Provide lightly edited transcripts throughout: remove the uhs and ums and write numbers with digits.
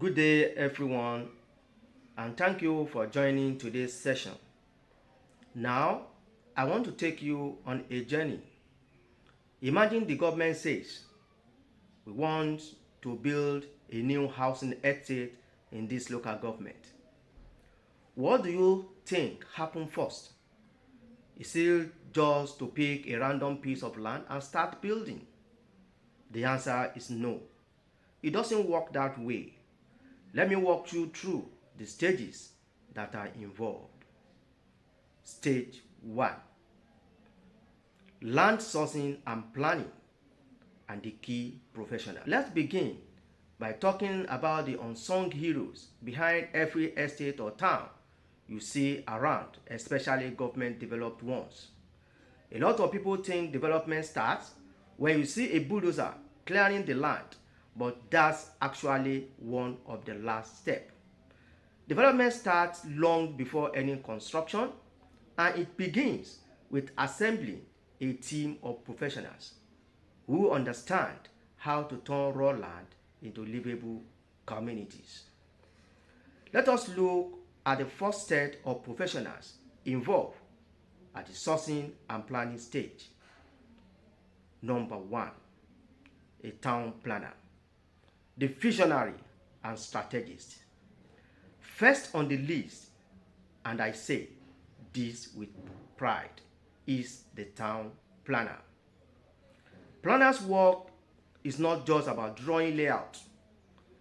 Good day, everyone, and thank you for joining today's session. Now, I want to take you on a journey. Imagine the government says, we want to build a new housing estate in this local government. What do you think happened first? Is it just to pick a random piece of land and start building? The answer is no. It doesn't work that way. Let me walk you through the stages that are involved. Stage 1: Land sourcing and planning and the key professional. Let's begin by talking about the unsung heroes behind every estate or town you see around, especially government developed ones. A lot of people think development starts when you see a bulldozer clearing the land, but that's actually one of the last steps. Development starts long before any construction, and it begins with assembling a team of professionals who understand how to turn raw land into livable communities. Let us look at the first set of professionals involved at the sourcing and planning stage. Number 1, a town planner, the visionary and strategist. First on the list, and I say this with pride, is the town planner. Planners' work is not just about drawing layout.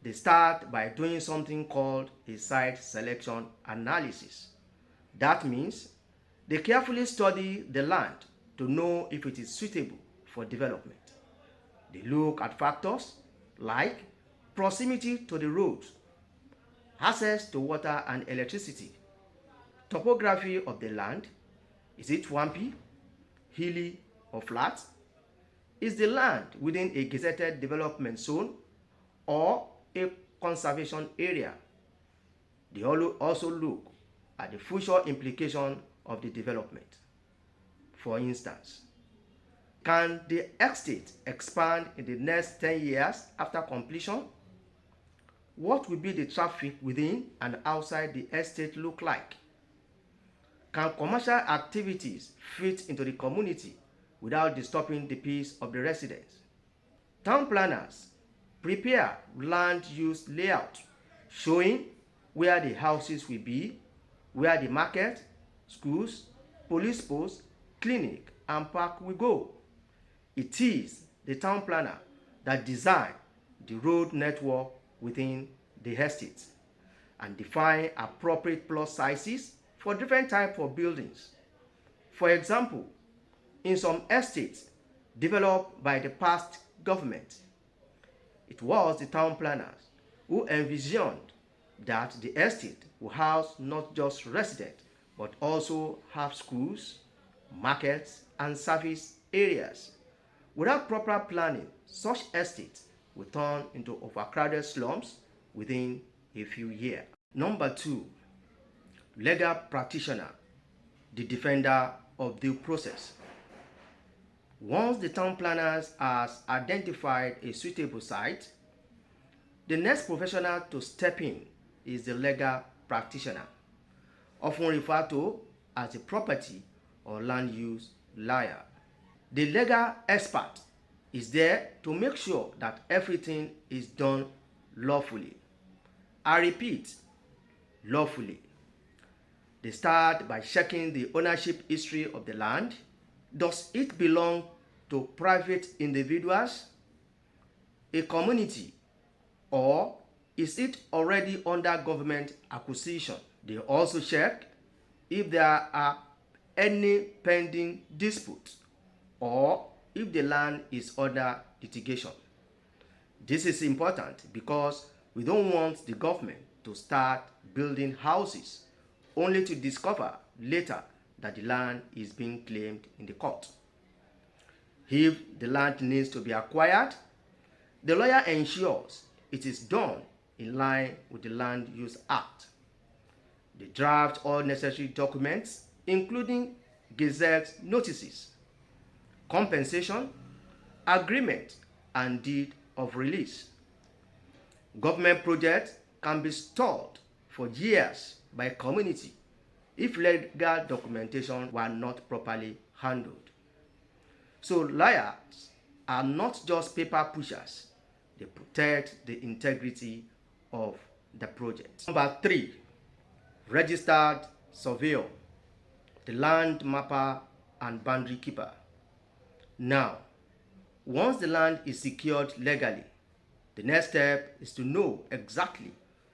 They start by doing something called a site selection analysis. That means they carefully study the land to know if it is suitable for development. They look at factors like proximity to the roads, access to water and electricity, topography of the land. Is it swampy, hilly, or flat? Is the land within a gazetted development zone or a conservation area? They also look at the future implication of the development. For instance, can the estate expand in the next 10 years after completion? What will be the traffic within and outside the estate look like? Can commercial activities fit into the community without disturbing the peace of the residents? Town planners prepare land use layout showing where the houses will be, where the market, schools, police posts, clinic, and park will go. It is the town planner that designs the road network within the estate and define appropriate plot sizes for different types of buildings. For example, in some estates developed by the past government, it was the town planners who envisioned that the estate will house not just residents but also have schools, markets, and service areas. Without proper planning, such estates will turn into overcrowded slums within a few years. Number 2, legal practitioner, the defender of due process. Once the town planners has identified a suitable site, the next professional to step in is the legal practitioner, often referred to as the property or land use lawyer. The legal expert is there to make sure that everything is done lawfully. I repeat, lawfully. They start by checking the ownership history of the land. Does it belong to private individuals, a community, or is it already under government acquisition? They also check if there are any pending disputes or if the land is under litigation. This is important because we don't want the government to start building houses only to discover later that the land is being claimed in the court. If the land needs to be acquired, the lawyer ensures it is done in line with the Land Use Act. They draft all necessary documents, including gazette notices, compensation, agreement, and deed of release. Government projects can be stalled for years by community if legal documentation were not properly handled. So lawyers are not just paper pushers, they protect the integrity of the project. Number 3, registered surveyor, the land mapper and boundary keeper. Now, once the land is secured legally, the next step is to know exactly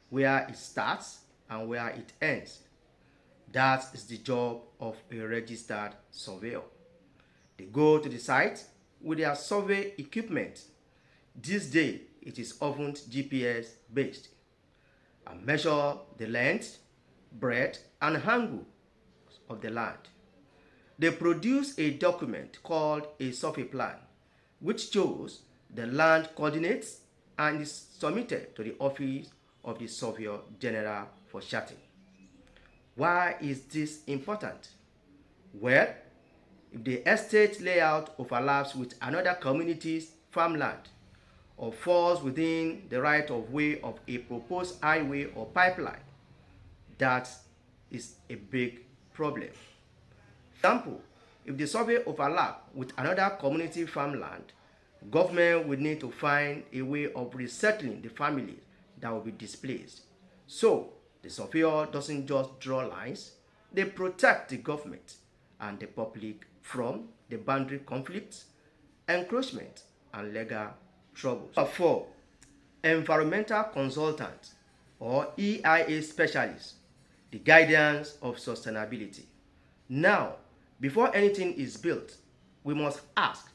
where it starts and where it ends. That is the job of a registered surveyor. They go to the site with their survey equipment. This day, it is often GPS based, and measure the length, breadth, and angle of the land. They produce a document called a survey plan, which shows the land coordinates and is submitted to the Office of the Surveyor General for charting. Why is this important? Well, if the estate layout overlaps with another community's farmland or falls within the right of way of a proposed highway or pipeline, that is a big problem. For example, if the survey overlaps with another community farmland, government will need to find a way of resettling the families that will be displaced. So, the surveyor doesn't just draw lines, they protect the government and the public from the boundary conflicts, encroachment, and legal troubles. Number 4, environmental consultant or EIA specialist, the guidance of sustainability. Now, before anything is built, we must ask,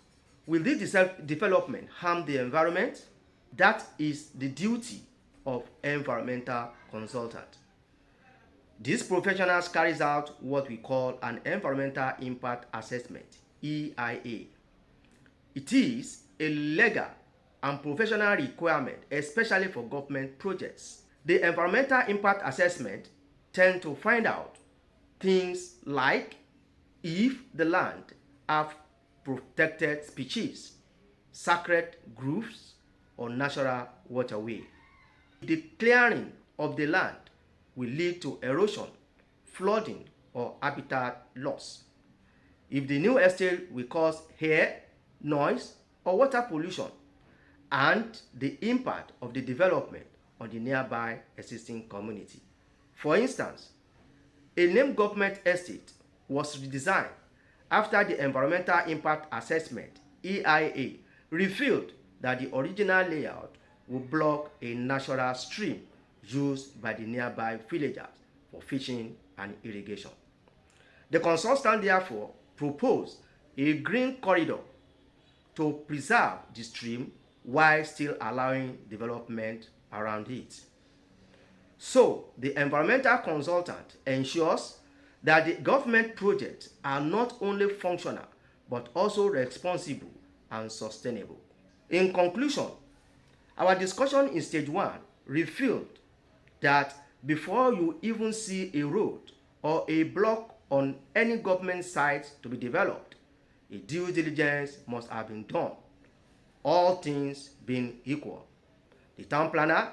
will this development harm the environment? That is the duty of environmental consultant. These professionals carries out what we call an environmental impact assessment, EIA. It is a legal and professional requirement, especially for government projects. The environmental impact assessment tend to find out things like if the land have protected species, sacred groves, or natural waterway. The clearing of the land will lead to erosion, flooding, or habitat loss. If the new estate will cause air, noise, or water pollution, and the impact of the development on the nearby existing community. For instance, a named government estate was redesigned after the environmental impact assessment, EIA, revealed that the original layout would block a natural stream used by the nearby villagers for fishing and irrigation. The consultant therefore proposed a green corridor to preserve the stream while still allowing development around it. So, the environmental consultant ensures that the government projects are not only functional but also responsible and sustainable. In conclusion, our discussion in stage 1 revealed that before you even see a road or a block on any government site to be developed, a due diligence must have been done, all things being equal. The town planner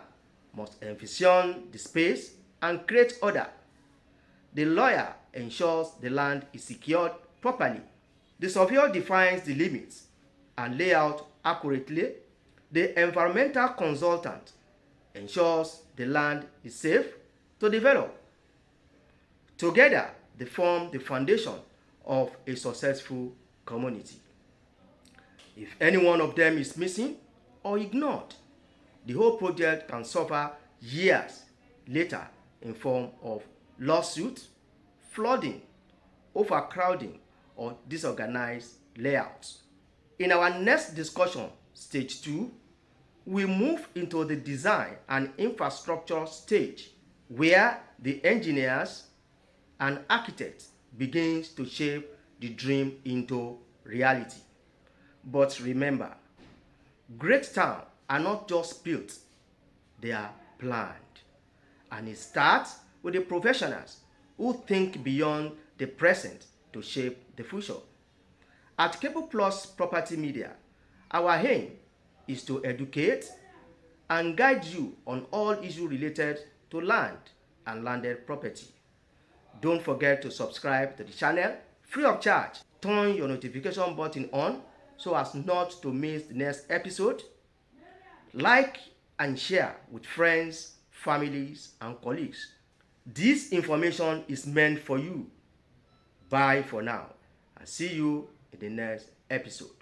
must envision the space and create order. The lawyer ensures the land is secured properly. The surveyor defines the limits and layout accurately. The environmental consultant ensures the land is safe to develop. Together, they form the foundation of a successful community. If any one of them is missing or ignored, the whole project can suffer years later in form of lawsuit, flooding, overcrowding, or disorganized layouts. In our next discussion, stage 2, we move into the design and infrastructure stage, where the engineers and architects begins to shape the dream into reality. But remember, great towns are not just built, they are planned. And it starts with the professionals who think beyond the present to shape the future. At Cable Plus Property Media, our aim is to educate, and guide you on all issues related to land and landed property. Don't forget to subscribe to the channel free of charge. Turn your notification button on so as not to miss the next episode. Like and share with friends, families, and colleagues. This information is meant for you. Bye for now, and see you in the next episode.